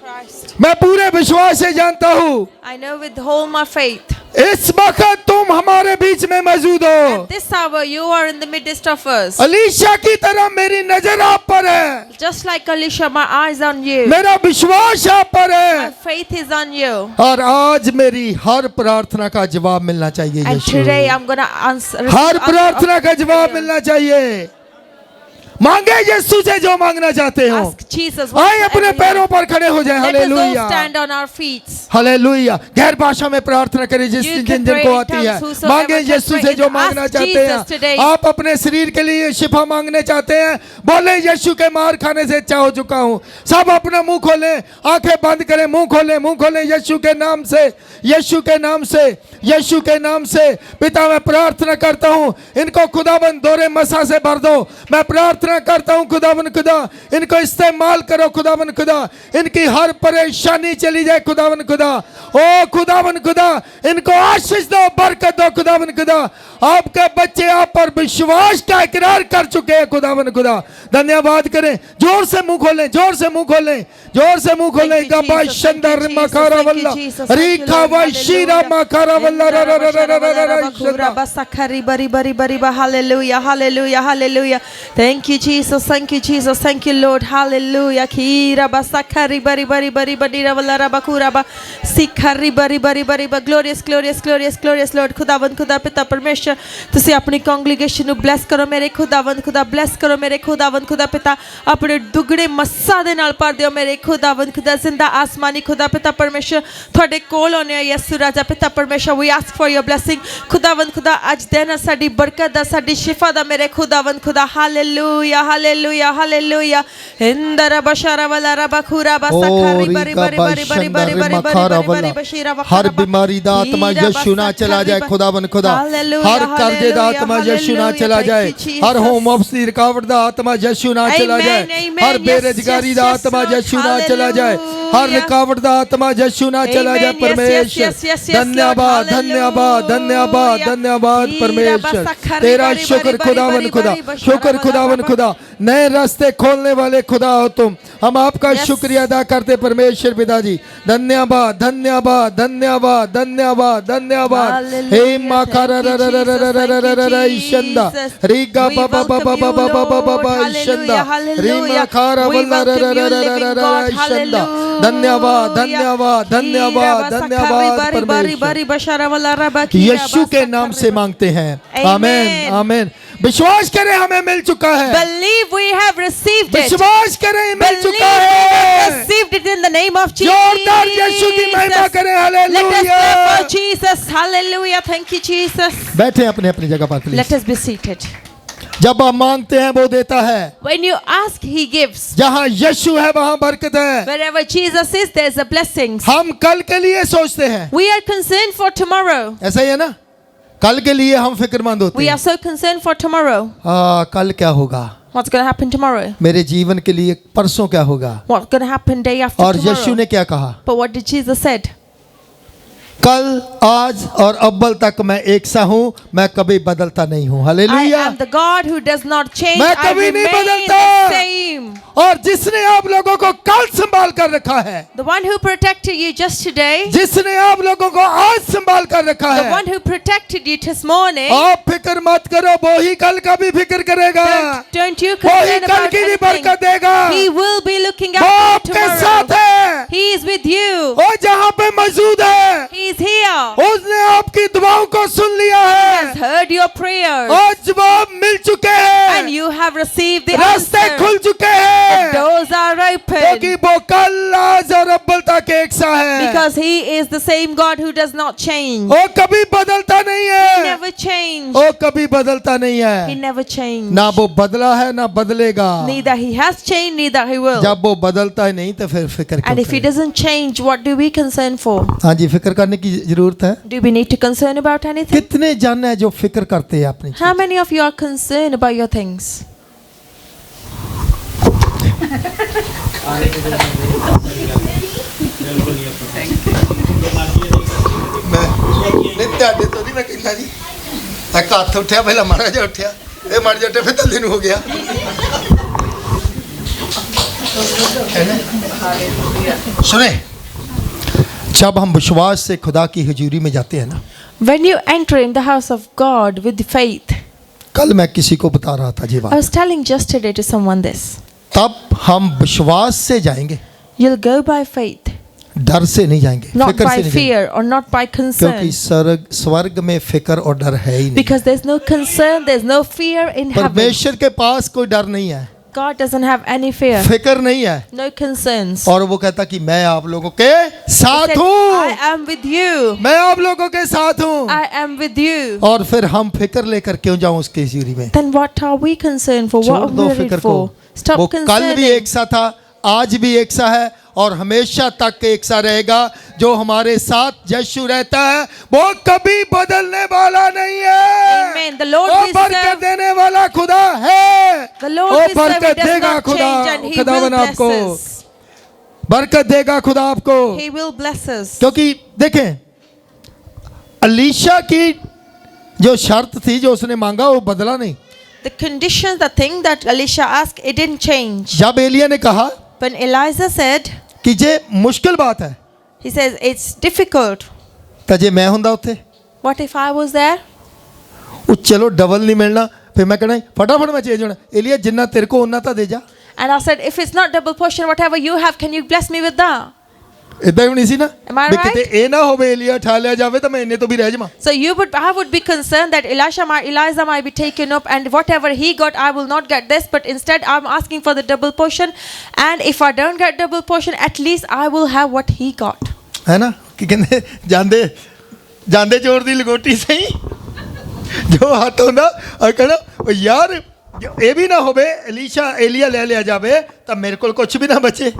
Christ. मैं पूरे विश्वास से जानता हूँ, I know with all my faith. इस वक्त तुम हमारे बीच में मौजूद हो। At this hour, you are in the midst of us. Alisha की तरह मेरी नजर आप पर है, Just like Alicia, my eyes on you. मेरा विश्वास आप पर My है, faith is on you. और आज मेरी हर प्रार्थना का जवाब मिलना चाहिए And Yeshu. today, I'm going to answer. हर प्रार्थना का जवाब मिलना चाहिए। मांगे यीशु से जो मांगना चाहते हो। Ask Jesus. आए अपने पैरों पर खड़े हो जाए। Let us all hallelujah, stand on our feet. Hallelujah. गैर भाषा में प्रार्थना करें जिन You जिन can pray को in आती है। tongues, whosoever मांगे can यीशु pray से in- जो ask मांगना चाहते Jesus today. हैं। आप अपने शरीर के लिए शिफा मांगने चाहते हैं, बोले यीशु के मार खाने से अच्छा हो चुका हूँ। सब अपना मुंह खोलें, आंखें बंद करें, मुंह खोलें यीशु के नाम से, यीशु के नाम से, यीशु के नाम से। पिता मैं प्रार्थना करता हूँ, इनको खुदाबंद दोरे मसा से भर दो। मैं प्रार्थना प्रार्थना करता हूँ खुदावन खुदा, इनको इस्तेमाल करो खुदावन खुदा, इनकी हर परेशानी चली जाए खुदावन खुदा। ओ खुदावन खुदा, इनको आशीष दो, बरकत दो खुदावन खुदा। आपके बच्चे आप पर विश्वास का इकरार कर चुके हैं खुदावन खुदा। धन्यवाद करें, जोर से मुंह खोलें, जोर से मुंह खोलें, जोर से मुंह खोलें। Thank you, गबा Jesus. शंदर Thank you, मखारा Jesus. वल्ला Thank you, Jesus. Thank you, रीखा Lord. वशीरा मखारा वल्ला रा रा रा रा रा रा रा Hallelujah, hallelujah, hallelujah. Thank you, Jesus. Thank you, Jesus. Thank you, Lord. Hallelujah. Kira basakari bari bari bari bari ravala rabakura ba sikhari bari bari bari ba. Glorious, glorious, glorious, glorious Lord. खुदावंद खुदा पिता परमेश्वर, तुसी अपनी congregation ਨੂੰ bless ਕਰੋ ਮੇਰੇ खुदावंद खुदा, bless ਕਰੋ ਮੇਰੇ खुदावंद खुदा पिता, ਆਪਣੇ ਦੁੱਗੜੇ ਮੱਸਾ ਦੇ ਨਾਲ ਭਰ ਦਿਓ ਮੇਰੇ खुदावंद खुदा। ਜ਼ਿੰਦਾ ਆਸਮਾਨੀ खुदा पिता परमेश्वर, ਤੁਹਾਡੇ ਕੋਲ ਆਉਂਦੇ ਆ ਯਿਸੂ ਰਾਜਾ ਪਿਤਾ परमेश्वर। We ask for your blessing खुदावंद खुदा। ਅੱਜ ਦਿਨ ਆ ਸਾਡੀ ਬਰਕਤ ਦਾ, ਸਾਡੀ ਸ਼ਿਫਾ ਦਾ ਮੇਰੇ खुदावंद खुदा। Hallelujah, hallelujah, hallelujah. इंदर बशारा वाला रबा खुरा बा सखारी बरी बरी बरी बरी बरी बरी बरी बशीरा वा। हर बीमारी दा आत्मा यीशु ना चला जाए खुदावन खुदा। हर कर्जे दा आत्मा यीशु ना चला जाए। हर होम ऑफ की रुकावट दा आत्मा यीशु ना चला जाए। हर बेरोजगारी दा आत्मा यीशु ना चला जाए। हर रुकावट दा आत्मा यीशु ना चला जाए। परमेश्वर धन्यवाद, धन्यवाद, धन्यवाद, धन्यवाद परमेश्वर। तेरा शुक्र खुदावन खुदा, शुक्र खुदावन खुदा। नए रास्ते खोलने वाले खुदा हो तुम, हम आपका शुक्रिया अदा करते परमेश्वर पिताजी। धन्यवाद, धन्यवाद, धन्यवाद, धन्यवाद, धन्यवाद। हे माकारा रा रा रा रा रा रा रा रा रा ईशंदा रीगा बा बा बा बा बा बा बा बा बा बा ईशंदा रीमा खारा वल्ला रा रा रा रा रा रा रा ईशंदा। धन्यवाद, धन्यवाद, धन्यवाद, धन्यवाद परमेश्वर। यीशु के नाम से मांगते हैं, आमीन, आमीन। विश्वास करें हमें मिल चुका है। Believe we have received it. विश्वास करें मिल Believe चुका we have है। received it in the name of Jesus. जोरदार यीशु की महिमा करें। Let us hallelujah. clap for Jesus. Hallelujah. Thank you, Jesus. बैठे अपने अपनी जगह पर please. Let us be seated. जब आप मांगते हैं वो देता है। When you ask, He gives. जहाँ यीशु है वहाँ बरकत है। Wherever Jesus is, there's a blessing. हम कल के लिए सोचते हैं, We are concerned for tomorrow. ऐसा ही है ना? कल के लिए हम फिक्रमंद होते We हैं। are so concerned for tomorrow. कल क्या होगा, What's going to happen tomorrow? मेरे जीवन के लिए परसों क्या होगा। What's going to happen day after और यीशु tomorrow? ने क्या कहा, But what did Jesus said? कल आज और अव्वल तक मैं एक सा हूँ, मैं कभी बदलता नहीं हूँ। I hallelujah. am the God who does not change. मैं I कभी नहीं remain बदलता। the same. और जिसने आप लोगों को कल संभाल कर रखा है, The one who protected you just today, जिसने आप लोगों को आज संभाल कर रखा the है, one who protected you this morning, आप फिक्र मत करो, वो ही कल का भी फिक्र करेगा। don't you वो ही concern कल about की भी anything. बरकत देगा। He will be looking वो after you आपके साथ tomorrow. है। He is with you. वो जहाँ पे मौजूद है, He is here. उसने आपकी दुआओं को सुन लिया Has है heard your prayers. और जवाब मिल चुके And हैं। you have received the रास्ते answer. खुल चुके The हैं, doors are open. क्योंकि वो कल आज और अव्वल तक एक सा है। Because He is the same God who does not change. वो कभी बदलता नहीं He है, never changed. वो कभी बदलता नहीं He है। never changed. ना वो बदला है ना बदलेगा। Neither He has changed, neither He will. जब वो बदलता ही नहीं तो फिर फिक्र And if He क्यों करें? doesn't change, what do we concern for? हाँ जी, फिक्र करने की जरूरत है। Do we need to concern about anything? कितने जन है जो फिक्र करते हैं अपनी How many of you are concerned about your things? नहीं ਤੁਹਾਡੇ ਤੋਂ ਨਹੀਂ ਮੈਂ ਕਹਿੰਦਾ ਜੀ, ਇੱਕ ਹੱਥ ਉੱਠਿਆ ਪਹਿਲਾਂ ਮਾੜਾ ਜਿਹਾ ਉੱਠਿਆ, ਇਹ ਮਾੜਾ ਜਿਹਾ ਉੱਠਿਆ ਫਿਰ ਥੱਲੇ ਨੂੰ ਹੋ ਗਿਆ। सुने, जब हम विश्वास से खुदा की हुजूरी में जाते हैं ना, When you enter in the house of God with faith, कल मैं किसी को बता रहा था जी I बात, was telling yesterday to someone this. तब हम विश्वास से जाएंगे, You'll go by faith, डर से नहीं जाएंगे, not फिक्र by से नहीं जाएंगे, fear or not by क्योंकि concern. स्वर्ग में फिक्र और डर है ही नहीं। Because there's no concern, there's no fear in heaven. परमेश्वर के पास कोई डर नहीं है, God doesn't have any fear, फिक्र नहीं है, no concerns. और वो कहता कि मैं आप लोगों के He साथ said, I हूँ, am with you. मैं आप लोगों के साथ हूँ। I am with you. और फिर हम फिक्र लेकर क्यों जाऊं उसके हुजूरी में? Then what are we concerned for? What छोड़ are दो we फिक्र worried को। for? Stop वो कल भी concerning. एक सा था, आज भी एक सा है और हमेशा तक एक सा रहेगा। जो हमारे साथ यीशु रहता है वो कभी बदलने वाला नहीं है। Amen. The Lord वो we बरकत serve- देने वाला खुदा है। The Lord वो we serve, he बरकत does देगा not खुदा, change and he will खुदावन bless आपको us. बरकत देगा खुदा आपको। He will bless us. क्योंकि देखें अलीशा की जो शर्त थी जो उसने मांगा वो बदला नहीं। The conditions, the thing that Elisha asked, it didn't change. जब एलिया ने कहा When Elijah said, कि ये मुश्किल बात है he says, it's difficult. तो जे मैं हुंदा उत्थे What if I was there? ਉਹ ਚਲੋ ਡਬਲ ਨਹੀਂ ਮਿਲਣਾ ਫਿਰ ਮੈਂ ਕਹਿਣਾ ਫਟਾਫਟ ਮੈਂ ਚੇਂਜ ਹੋਣਾ। एलिया जिन्ना तेरे को उन्ना ਤਾਂ ਦੇ ਜਾ। And I said, if it's not double portion, whatever you have, can you bless me with that? ਇਦਾਂ ਹੀ ਹੋਣੀ ਸੀ ਨਾ Am I ਵੀ right? ਕਿਤੇ ਇਹ ਨਾ ਹੋਵੇ एलिया ਠਾ ਲਿਆ ਜਾਵੇ ਤਾਂ ਮੈਂ ਇੰਨੇ ਤੋਂ ਵੀ ਰਹਿ ਜਾਵਾਂ। So I would be concerned that Elijah might be taken up, and whatever he got, I will not get this. But instead, I'm asking for the double portion. And if I don't get double portion, at least I will have what he got. ਹੈ ਨਾ ਕੀ ਕਹਿੰਦੇ ਜਾਂਦੇ ਜਾਂਦੇ ਚੋਰ ਦੀ ਲਗੋਟੀ ਸਹੀ ਜੋ ਹੱਥ ਹੁੰਦਾ ਆ ਕਹਿਣਾ ਉਹ ਯਾਰ ਇਹ ਵੀ ਨਾ ਹੋਵੇ एलिया ਲੈ ਲਿਆ ਜਾਵੇ ਤਾਂ ਮੇਰੇ ਕੋਲ ਕੁਝ ਵੀ ਨਾ ਬਚੇ।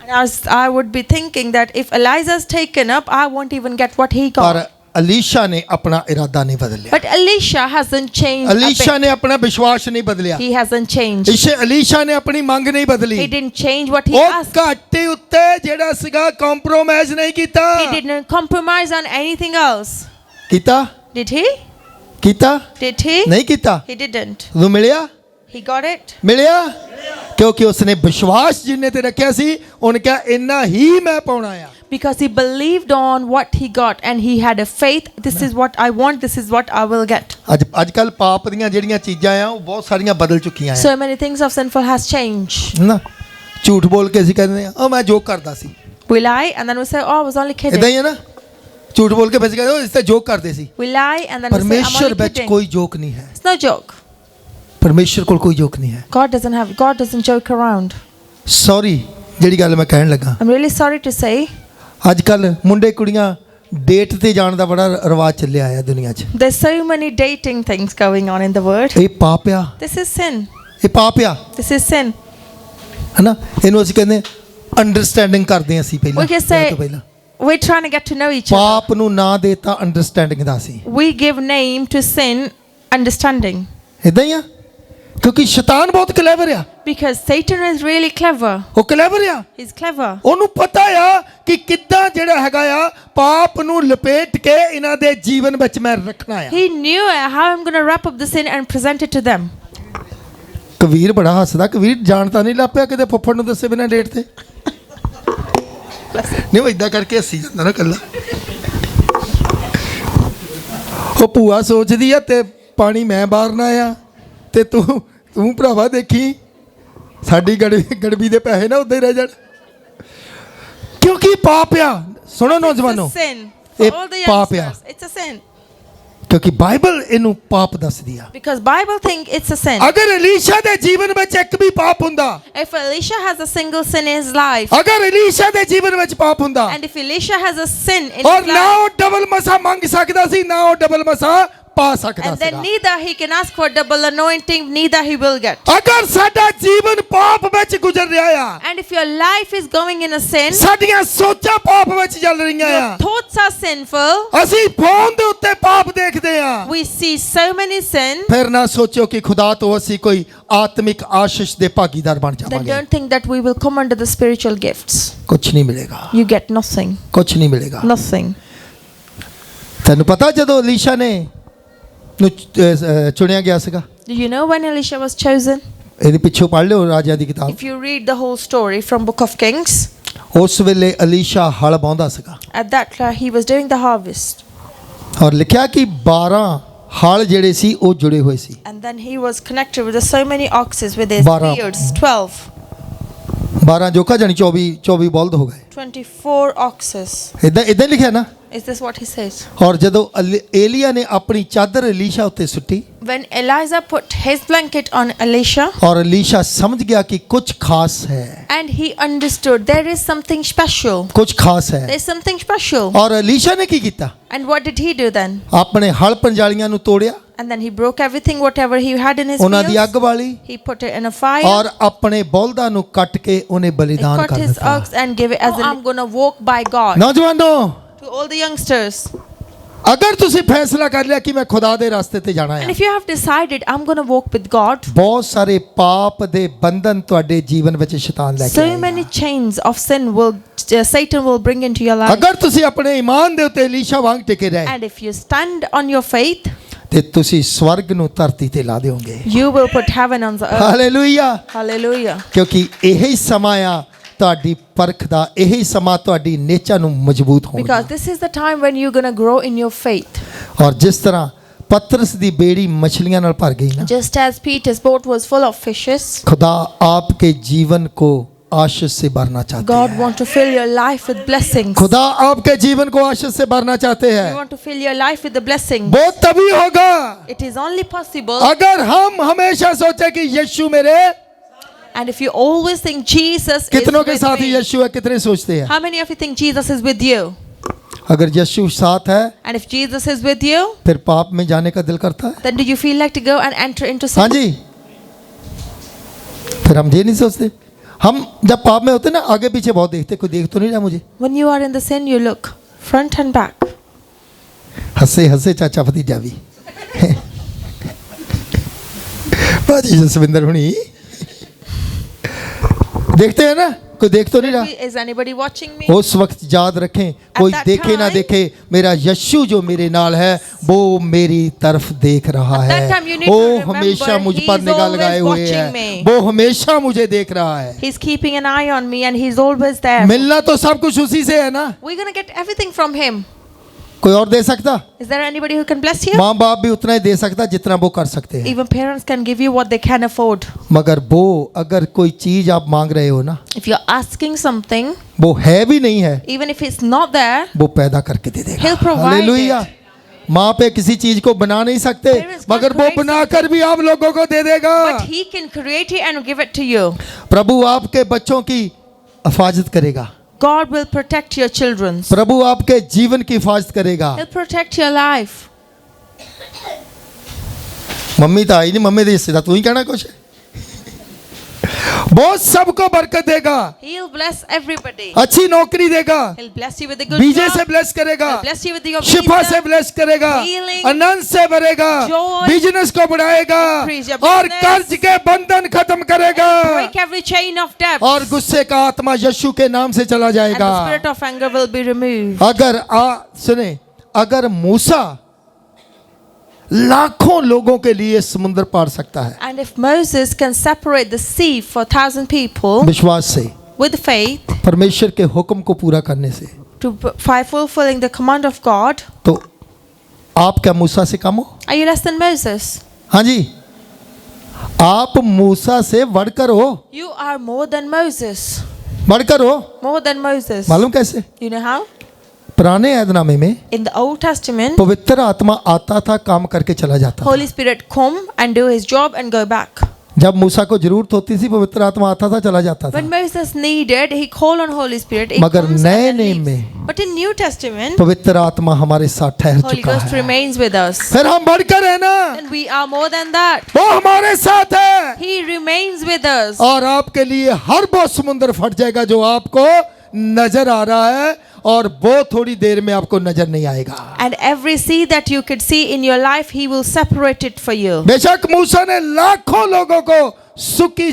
And I would be thinking that if Elijah's taken up, I won't even get what he got. ਪਰ अलीशा ने अपना इरादा नहीं बदलिया। But Elisha hasn't changed. a Alisha bit. ने अपना विश्वास नहीं बदलिया। He hasn't changed. इसे अलीशा ने अपनी मांग नहीं बदली। He didn't change what he ਉਹ asked. ਘਾਟੇ ਉੱਤੇ ਜਿਹੜਾ ਸੀਗਾ ਕੰਪਰੋਮਾਈਜ਼ ਨਹੀਂ ਕੀਤਾ। He didn't compromise on anything else. ਕੀਤਾ Did he? ਕੀਤਾ Did he? ਨਹੀਂ ਕੀਤਾ। He didn't. ਤੂੰ ਮਿਲਿਆ He got it. ਮਿਲਿਆ ਕਿਉਂਕਿ ਉਸਨੇ ਵਿਸ਼ਵਾਸ ਜਿੰਨੇ ਤੇ ਰੱਖਿਆ ਸੀ ਉਹਨੇ ਕਿਹਾ ਇੰਨਾ ਹੀ ਮੈਂ ਪਾਉਣਾ ਆ। Because he believed on what he got and he had a faith. This is what I want. This is what I will get. ਅੱਜ ਕੱਲ ਪਾਪ ਦੀਆਂ ਜਿਹੜੀਆਂ ਚੀਜ਼ਾਂ ਆ ਉਹ ਬਹੁਤ ਸਾਰੀਆਂ ਬਦਲ ਚੁੱਕੀਆਂ ਆ So many things of sinful has changed. ਨਾ ਝੂਠ ਬੋਲ ਕੇ ਅਸੀਂ ਕਹਿੰਦੇ ਆ ਉਹ ਮੈਂ ਜੋਕ ਕਰਦਾ ਸੀ। We lie and then we say, oh, I was only ਇਦਾਂ kidding. ਹੀ ਹੈ ਨਾ ਝੂਠ ਬੋਲ ਕੇ ਫਿਰ ਕਹਿੰਦੇ ਉਹ ਇਸ ਤੇ ਜੋਕ ਕਰਦੇ ਸੀ। We lie and then we say, I'm ਪਰਮੇਸ਼ਰ only ਵਿੱਚ kidding. ਕੋਈ ਜੋਕ ਨਹੀਂ ਹੈ। It's no joke. ਪਰਮੇਸ਼ਰ ਕੋਲ ਕੋਈ ਜੋਕ ਨਹੀਂ ਹੈ। God doesn't joke around. Sorry ਜਿਹੜੀ ਗੱਲ ਮੈਂ ਕਹਿਣ ਲੱਗਾ I'm really sorry to say, ਅੱਜ ਕੱਲ ਮੁੰਡੇ ਕੁੜੀਆਂ ਡੇਟ ਤੇ ਜਾਣ ਦਾ ਬੜਾ ਰਿਵਾਜ ਚੱਲਿਆ ਆ ਦੁਨੀਆ 'ਚ। there's so many dating things going on in the world. ਇਹ ਪਾਪ ਆ। This is sin. ਇਹ ਪਾਪ ਆ This is sin. ਹਨਾ ਇਹਨੂੰ ਅਸੀਂ ਕਹਿੰਦੇ ਅੰਡਰਸਟੈਂਡਿੰਗ ਕਰਦੇ ਹਾਂ ਅਸੀਂ ਪਹਿਲਾਂ We can ਵਿਆਹ ਤੋਂ say, ਪਹਿਲਾਂ। we're trying to get to know each other. ਪਾਪ ਨੂੰ ਨਾਂ ਦੇਤਾ understanding the C. We give name to sin, understanding. ਇਦਾਂ ਹੀ ਆ ਕਿਉਂਕਿ ਸ਼ੈਤਾਨ ਬਹੁਤ ਕਲੇਵਰ ਆ। Because Satan is really clever. ਉਹ ਕਲੇਵਰ ਆ। He's clever. ਉਹਨੂੰ ਪਤਾ ਆ ਕਿ ਕਿੱਦਾਂ ਜਿਹੜਾ ਹੈਗਾ ਆ ਪਾਪ ਨੂੰ ਲਪੇਟ ਕੇ ਇਹਨਾਂ ਦੇ ਜੀਵਨ ਵਿੱਚ ਮੈਂ ਰੱਖਣਾ ਆ। He knew how I'm going to wrap up the sin and present it to them. Kabir ਬੜਾ ਹੱਸਦਾ। ਕਬੀਰ ਜਾਣਤਾ ਨਹੀਂ ਲੱਪਿਆ ਕਿਤੇ ਫੁੱਫੜ ਨੂੰ ਦੱਸੇ ਬਿਨਾਂ ਡੇਟ ਤੇ ਨਹੀਂ ਉਹ ਇਦਾਂ ਕਰਕੇ ਹੱਸੀ ਜਾਂਦਾ ਨਾ ਕੱਲਾ। ਉਹ ਭੂਆ ਸੋਚਦੀ ਆ ਤੇ ਪਾਣੀ ਮੈਂ ਬਾਰਨਾ ਆ ਤੇ ਤੂੰ ਭਰਾਵਾ ਦੇਖੀ ਸਾਡੀ ਗੜਬੀ ਦੇ ਪੈਸੇ ਨਾ ਉੱਦਾਂ ਹੀ ਰਹਿ ਜਾਣ ਕਿਉਂਕਿ ਪਾਪ ਆ। ਸੁਣੋ It's ਨੌਜਵਾਨੋ a sin. ਇਹ For all the ਪਾਪ ਆ youngsters, it's a sin. ਕਿਉਂਕਿ ਬਾਈਬਲ ਇਹਨੂੰ ਪਾਪ ਦੱਸਦੀ ਆ। Because Bible think it's a sin. ਅਗਰ ਅਲੀਸ਼ਾ ਦੇ ਜੀਵਨ ਵਿੱਚ ਇੱਕ ਵੀ ਪਾਪ ਹੁੰਦਾ If Elisha has a single sin in his life, ਅਗਰ ਅਲੀਸ਼ਾ ਦੇ ਜੀਵਨ ਵਿੱਚ ਪਾਪ ਹੁੰਦਾ and if Elisha has a sin in ਔਰ his ਨਾ life, ਉਹ ਡਬਲ ਮਸਾ ਮੰਗ ਸਕਦਾ ਸੀ ਨਾ ਉਹ ਡਬਲ ਮਸਾ ਪਾ ਸਕਦਾ and then C. neither he can ask for double anointing, neither he will get. ਅਗਰ ਸਾਡਾ ਜੀਵਨ ਪਾਪ ਵਿੱਚ ਗੁਜ਼ਰ ਰਿਹਾ ਆ And if your life is going in a sin, ਸਾਡੀਆਂ ਸੋਚਾਂ ਪਾਪ ਵਿੱਚ ਚੱਲ ਰਹੀਆਂ your ਆ thoughts are sinful, ਅਸੀਂ ਫੋਨ ਦੇ ਉੱਤੇ ਪਾਪ ਦੇਖਦੇ ਆ we see so many sin, ਫਿਰ ਨਾ ਸੋਚੋ ਕਿ ਖੁਦਾ ਤੋਂ ਅਸੀਂ ਕੋਈ ਆਤਮਿਕ ਆਸ਼ੀਸ਼ ਦੇ ਭਾਗੀਦਾਰ ਬਣ then ਜਾਵਾਂਗੇ। don't think that we will come under the spiritual gifts. ਕੁਝ ਨਹੀਂ ਮਿਲੇਗਾ। You get nothing. ਕੁਝ ਨਹੀਂ ਮਿਲੇਗਾ। Nothing. ਤੈਨੂੰ ਪਤਾ ਜਦੋਂ ਅਲੀਸ਼ਾ ਨੇ ਨੂੰ ਚੁਣਿਆ ਗਿਆ ਸੀਗਾ Do you know when Elisha was chosen? ਇਹਦੇ ਪਿੱਛੋਂ ਪੜ੍ਹ ਲਿਓ ਰਾਜਿਆਂ ਦੀ ਕਿਤਾਬ। If you read the whole story from Book of Kings, ਉਸ ਵੇਲੇ ਅਲੀਸ਼ਾ ਹਲ ਵਾਹੁੰਦਾ ਸੀਗਾ at that he was doing the harvest. ਔਰ ਲਿਖਿਆ ਕਿ 12 ਹਲ ਜਿਹੜੇ ਸੀ ਉਹ ਜੁੜੇ ਹੋਏ ਸੀ। And then he was connected with so many oxes with his 12 beards. 12. 12 ਜੋਖਾ ਜਾਨੀ 24 ਬਲਦ ਹੋ ਗਏ। 24 oxes. ਇਦਾਂ ਲਿਖਿਆ ਨਾ। Is this what he says? ਔਰ ਜਦੋਂ ਏਲੀਆ ਨੇ ਆਪਣੀ ਚਾਦਰ ਅਲੀਸ਼ਾ ਉੱਤੇ ਸੁੱਟੀ When Elijah put his blanket on Elisha, ਔਰ ਅਲੀਸ਼ਾ ਸਮਝ ਗਿਆ ਕਿ ਕੁਝ ਖਾਸ ਹੈ। and he understood there is something special. ਕੁਝ ਖਾਸ ਹੈ। There's something special. ਔਰ ਅਲੀਸ਼ਾ ਨੇ ਕੀ ਕੀਤਾ And what did he do then? ਆਪਣੇ ਹਲ ਪੰਜਾਲੀਆਂ ਨੂੰ ਤੋੜਿਆ And then he broke everything, whatever he had in his ਉਹਨਾਂ ਦੀ ਅੱਗ fields. ਵਾਲੀ He put it in a fire. ਔਰ ਆਪਣੇ ਬਲਦਾਂ ਨੂੰ ਕੱਟ ਕੇ ਉਹਨੇ He ਬਲੀਦਾਨ cut ਕਰ his ਦਿੱਤਾ ox and gave it as I'm going to walk by God. ਨੌਜਵਾਨੋ To all the youngsters. ਅਗਰ ਤੁਸੀਂ ਫੈਸਲਾ ਕਰ ਲਿਆ ਕਿ ਮੈਂ ਖੁਦਾ ਦੇ ਰਸਤੇ ਤੇ ਜਾਣਾ And ਹੈ if you have decided I'm going to walk with God, ਬਹੁਤ ਸਾਰੇ ਪਾਪ ਦੇ ਬੰਧਨ ਤੁਹਾਡੇ ਜੀਵਨ ਵਿੱਚ ਸ਼ੈਤਾਨ ਲੈ ਕੇ so ਆਏਗਾ many chains of sin will Satan will bring into your life. ਅਗਰ ਤੁਸੀਂ ਆਪਣੇ ਈਮਾਨ ਦੇ ਉੱਤੇ ਈਸ਼ਾ ਵਾਂਗ ਟਿਕੇ ਰਹੇ And if you stand on your faith, ਤੇ ਤੁਸੀਂ ਸਵਰਗ ਨੂੰ ਧਰਤੀ ਤੇ ਲਾ ਦਿਓਗੇ you will put heaven on the earth. Hallelujah Hallelujah. ਕਿਉਂਕਿ ਇਹੀ ਸਮਾਂ ਆ ਤੁਹਾਡੀ ਪਰਖ ਦਾ ਇਹੀ ਸਮਾਂ ਤੁਹਾਡੀ ਨੇਚਰ ਨੂੰ ਮਜ਼ਬੂਤ ਹੋਣ ਦਾ Because this is the time when you're going to grow in your faith. ਔਰ ਜਿਸ ਤਰ੍ਹਾਂ ਪਤਰਸ ਦੀ ਬੇੜੀ ਮछलियां ਨਾਲ ਭਰ ਗਈ ਨਾ Just as Peter's boat was full of fishes, खुदा आपके जीवन को आशीष से भरना चाहते God हैं want to fill your life with blessings. खुदा आपके जीवन को आशीष से भरना चाहते You हैं want to fill your life with the blessings. वो तभी होगा It is only possible. अगर हम हमेशा सोचे कि यीशु मेरे And if you always think Jesus is कितनों के with साथ ही me. यीशु है कितने सोचते हैं How many of you think Jesus is with you? अगर यीशु साथ है And if Jesus is with you, फिर पाप में जाने का दिल करता है then do you feel like to go and enter into हाँ sin? जी फिर हम ये नहीं सोचते हम जब पाप में होते ना आगे पीछे बहुत देखते कोई देख तो नहीं रहा मुझे When you are in the sin, you look front and back. हंसे हंसे चाचा भतीजा भी बाजी जसविंदर हुनी देखते हैं ना कोई देख तो नहीं रहा Is anybody watching me? उस वक्त याद रखें कोई that देखे ना time- देखे मेरा यीशु जो मेरे नाल है वो मेरी तरफ देख रहा At that है time you need to वो remember हमेशा मुझ पर he's निगाह always लगाए हुए watching है me. वो हमेशा मुझे देख रहा है He's keeping an eye on me and he's always there. मिलना तो सब कुछ उसी से है ना We're going to get everything from him. कोई और दे सकता Is there anybody who can bless you? माँ बाप भी उतना ही दे सकता जितना वो कर सकते हैं Even parents can give you what they can afford. मगर वो अगर कोई चीज आप मांग रहे हो ना If you're asking something, वो है भी नहीं है even if it's not there, वो पैदा करके दे देगा He'll provide हालेलुया माँ पे किसी चीज को बना नहीं सकते Parents can't मगर वो create बनाकर भी आप लोगों को दे देगा but he can create it and give it to you. प्रभु आपके बच्चों की हिफाजत करेगा God will protect your children. प्रभु आपके जीवन की हिफाजत करेगा He'll protect your life. Mummy तो आई नहीं मम्मी दे हिस्से तू ही कहना कुछ बहुत सबको बरकत देगा He'll bless everybody. अच्छी नौकरी देगा He'll bless you with a good बीजे job. से ब्लेस करेगा He'll bless you with your शिफा visa. से ब्लेस करेगा healing, आनंद से भरेगा joy, बिजनेस को बढ़ाएगा increase your और business, कर्ज के बंधन खत्म करेगा break every chain of debt. और गुस्से का आत्मा यीशु के नाम से चला And जाएगा the spirit of anger will be removed. अगर सुने अगर मूसा लाखों लोगों के लिए समुद्र पार सकता है And if Moses can separate the sea for 1,000 people विश्वास से with faith परमेश्वर के हुक्म को पूरा करने से to by fulfilling the command of God, तो आप क्या मूसा से कम हो are you less than Moses? हाँ जी आप मूसा से बढ़कर हो You are more than Moses. बढ़कर हो More than Moses. मालूम कैसे You know how? पुराने ऐदनामे में In the Old Testament, पवित्र आत्मा आता था काम करके चला जाता था Holy Spirit come and do his job and go back. जब मूसा को जरूरत होती थी पवित्र आत्मा आता था चला जाता था When Moses needed, he called on Holy Spirit. He मगर comes नए and नियम leaves. में But in New Testament, पवित्र आत्मा हमारे साथ ठहर Holy चुका Ghost है remains with us. फिर हम बढ़कर है ना And we are more than that. वो हमारे साथ है He remains with us. और आपके लिए हर वो समुद्र फट जाएगा जो आपको नजर आ रहा है और वो थोड़ी देर में आपको नजर नहीं आएगा And every sea that you could see in your life, he will separate it for you. बेशक मूसा ने लाखों लोगों को सूखी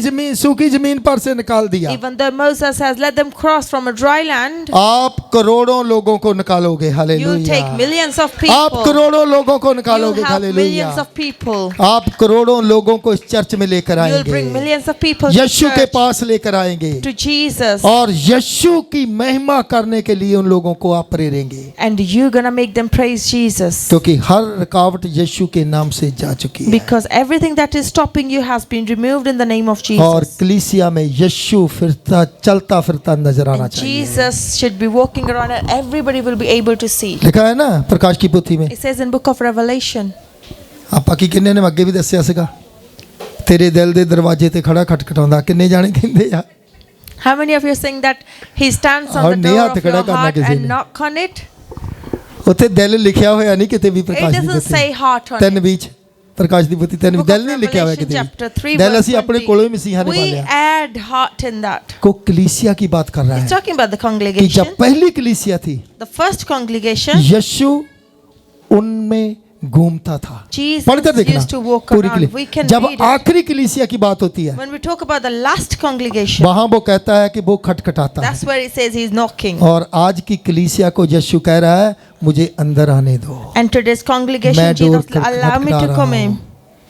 जमीन पर से निकाल दिया Even though Moses has let them cross from a dry land, आप करोड़ों लोगों को निकालोगे you'll hallelujah take millions of आप people. करोड़ों लोगों को You'll निकालोगे have hallelujah millions of people. आप करोड़ों लोगों को इस चर्च में लेकर You'll bring आएंगे millions of people to यीशु के church, पास लेकर आएंगे to Jesus. और यीशु की महिमा करने के लिए उन लोगों को आप प्रेरेंगे And you're going to make them praise Jesus. क्योंकि हर रुकावट यीशु के नाम से जा चुकी है Because everything that is stopping you has been removed in the name of Jesus. और कलीसिया में यीशु फिरता चलता फिरता नजर आना And चाहिए Jesus should be walking around and everybody will be able to see. लिखा है ना प्रकाश की पोथी में It says in book of Revelation. ਆਪਾਂ ਕੀ ਕਿੰਨੇ ਨੇ ਅੱਗੇ ਵੀ ਦੱਸਿਆ ਸੀਗਾ ਤੇਰੇ ਦਿਲ ਦੇ ਦਰਵਾਜ਼ੇ ਤੇ ਖੜਾ ਖਟਖਟਾਉਂਦਾ ਕਿੰਨੇ ਜਾਣੇ ਕਹਿੰਦੇ ਆ How many of you are saying that he stands on और the नहीं door हाथ of खड़ा your करना heart किसी and ने। knock on it? ਉੱਥੇ ਦਿਲ ਲਿਖਿਆ ਹੋਇਆ ਨਹੀਂ ਕਿਤੇ ਵੀ It ਪ੍ਰਕਾਸ਼ ਦੀ doesn't ਦਿੱਤੀ say heart on ਤਿੰਨ it. ਵਿੱਚ ਪ੍ਰਕਾਸ਼ ਦੀ ਪੁੱਤੀ ਤੈਨੂੰ Book of ਦਿਲ ਨਹੀਂ ਲਿਖਿਆ ਹੋਇਆ Revelation chapter 3 ਕਿਤੇ ਦਿਲ verse ਅਸੀਂ ਆਪਣੇ 20. ਕੋਲੋਂ ਹੀ ਮਸੀਹਾ ਨੇ ਪਾ We ਲਿਆ add heart in that. को कलीसिया की बात कर रहा He's है talking about the कि congregation. जब पहली कलीसिया थी The first congregation, यीशु उनमें घूमता था Jesus पढ़कर देखना used to walk पूरी around. We can जब read it. आखिरी कलीसिया की बात होती है When we talk about the last congregation, वहां वो कहता है कि वो खटखटाता है that's where he says he's knocking. और आज की कलीसिया को यीशु कह रहा है मुझे अंदर आने दो And today's मैं congregation, door Jesus, allow me खटखटा to रहा come हूं in.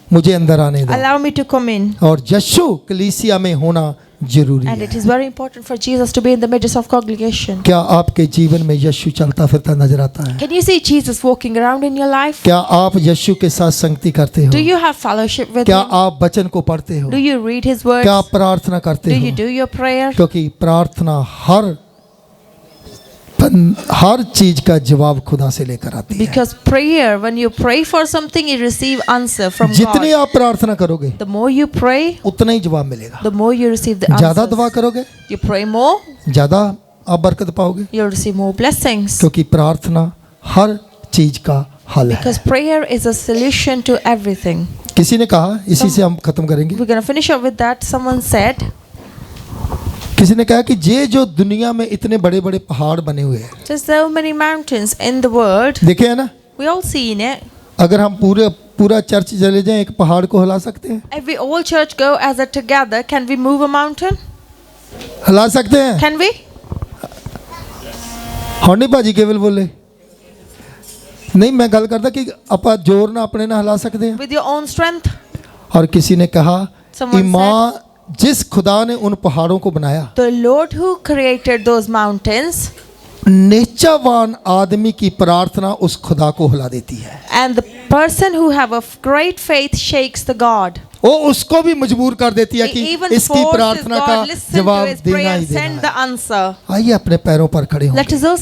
मुझे अंदर आने दो Allow me to come in. और यीशु कलीसिया में होना जरूरी And है it is very important for Jesus to be in the midst of congregation. क्या आपके जीवन में यीशु चलता फिरता नजर आता है Can you see Jesus walking around in your life? क्या आप यीशु के साथ संगति करते Do हो you have fellowship with क्या him? आप वचन को पढ़ते हो Do you read his words? क्या आप प्रार्थना Do करते you हो do your prayer? क्योंकि प्रार्थना हर चीज का जवाब खुदा से लेकर आती है Because prayer, when you pray for something, you receive answer from जितनी God. आप प्रार्थना करोगे The more you pray, उतना ही जवाब मिलेगा the more you receive the ज्यादा दुआ answers. करोगे You pray more, ज्यादा आप बरकत पाओगे you'll receive more blessings. क्योंकि प्रार्थना हर चीज का हल है Because prayer is a solution to everything. किसी ने कहा इसी से हम खत्म करेंगे We're going to finish up with that. Someone said, किसी ने कहा कि ये जो दुनिया में इतने बड़े बड़े पहाड़ बने हुए हैं there's so many mountains in the world. देखे है ना We all seen it. अगर हम पूरा चर्च चले जाएं एक पहाड़ को हिला सकते हैं If we all church go as a together, can we move a mountain? हिला सकते हैं Can we? होनी भाजी केवल बोले नहीं मैं गल करता कि ਆਪਾਂ जोर ना अपने ना हिला सकते हैं With your own strength? और किसी ने कहा Someone ईमान जिस खुदा ने उन पहाड़ों को बनाया The Lord who created those mountains, निश्चयवान आदमी की प्रार्थना उस खुदा को हिला देती है and the person who have a great faith shakes the God. वो उसको भी मजबूर कर देती है He कि even इसकी forces प्रार्थना God, का listen to जवाब his देना prayer, ही send देना the answer. है आइए अपने पैरों पर खड़े हों Let us all